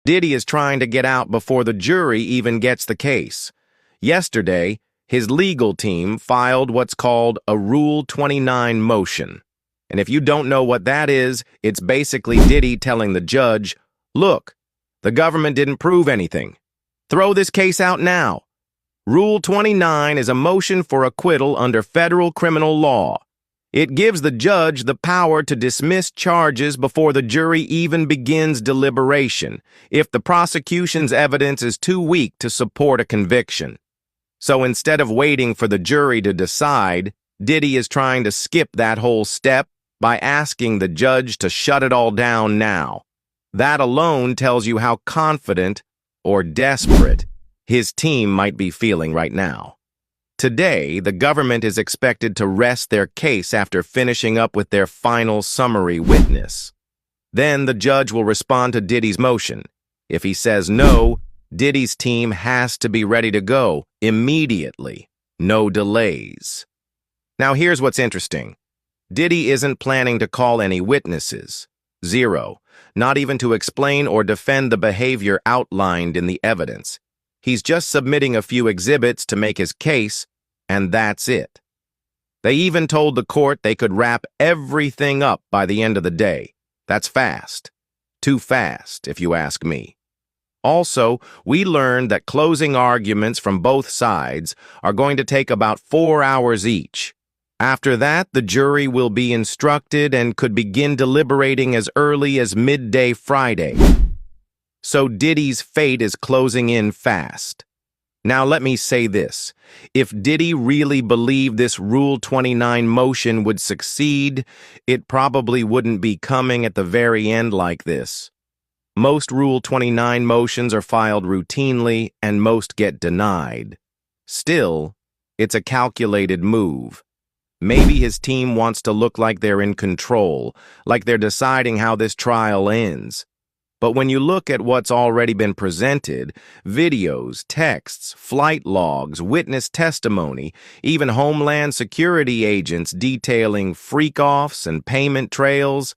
Diddy is trying to get out before the jury even gets the case. Yesterday, his legal team filed what's called a Rule 29 motion. And if you don't know what that is, it's basically Diddy telling the judge, look, the government didn't prove anything. Throw this case out now. Rule 29 is a motion for acquittal under federal criminal law. It gives the judge the power to dismiss charges before the jury even begins deliberation, if the prosecution's evidence is too weak to support a conviction. So instead of waiting for the jury to decide, Diddy is trying to skip that whole step by asking the judge to shut it all down now. That alone tells you how confident or desperate his team might be feeling right now. Today, the government is expected to rest their case after finishing up with their final summary witness. Then the judge will respond to Diddy's motion. If he says no, Diddy's team has to be ready to go immediately. No delays. Now here's what's interesting. Diddy isn't planning to call any witnesses. Zero. Not even to explain or defend the behavior outlined in the evidence. He's just submitting a few exhibits to make his case, and that's it. They even told the court they could wrap everything up by the end of the day. That's fast. Too fast, if you ask me. Also, we learned that closing arguments from both sides are going to take about 4 hours each. After that, the jury will be instructed and could begin deliberating as early as midday Friday. So Diddy's fate is closing in fast. Now let me say this. If Diddy really believed this Rule 29 motion would succeed, it probably wouldn't be coming at the very end like this. Most Rule 29 motions are filed routinely and most get denied. Still, it's a calculated move. Maybe his team wants to look like they're in control, like they're deciding how this trial ends. But when you look at what's already been presented, videos, texts, flight logs, witness testimony, even Homeland Security agents detailing freak-offs and payment trails,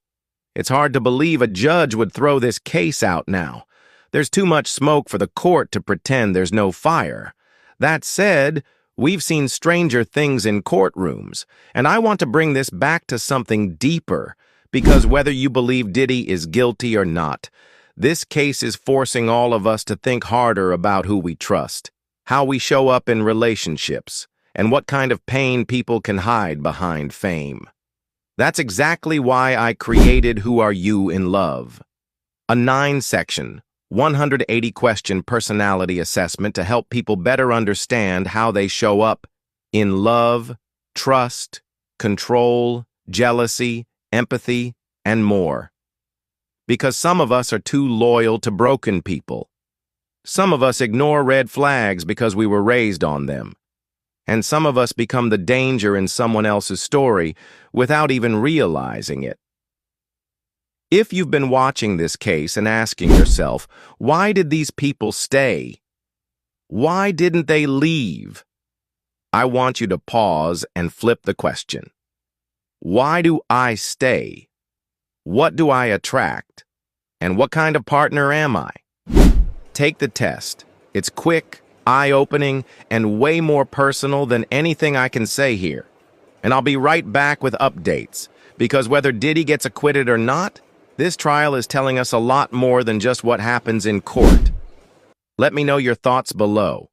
it's hard to believe a judge would throw this case out now. There's too much smoke for the court to pretend there's no fire. That said, we've seen stranger things in courtrooms, and I want to bring this back to something deeper, because whether you believe Diddy is guilty or not, this case is forcing all of us to think harder about who we trust, how we show up in relationships, and what kind of pain people can hide behind fame. That's exactly why I created Who Are You in Love? A 9-section, 180-question personality assessment to help people better understand how they show up in love, trust, control, jealousy, empathy, and more. Because some of us are too loyal to broken people. Some of us ignore red flags because we were raised on them. And some of us become the danger in someone else's story without even realizing it. If you've been watching this case and asking yourself, why did these people stay? Why didn't they leave? I want you to pause and flip the question. Why do I stay? What do I attract? And what kind of partner am I? Take the test. It's quick, eye-opening, and way more personal than anything I can say here. And I'll be right back with updates, because whether Diddy gets acquitted or not, this trial is telling us a lot more than just what happens in court. Let me know your thoughts below.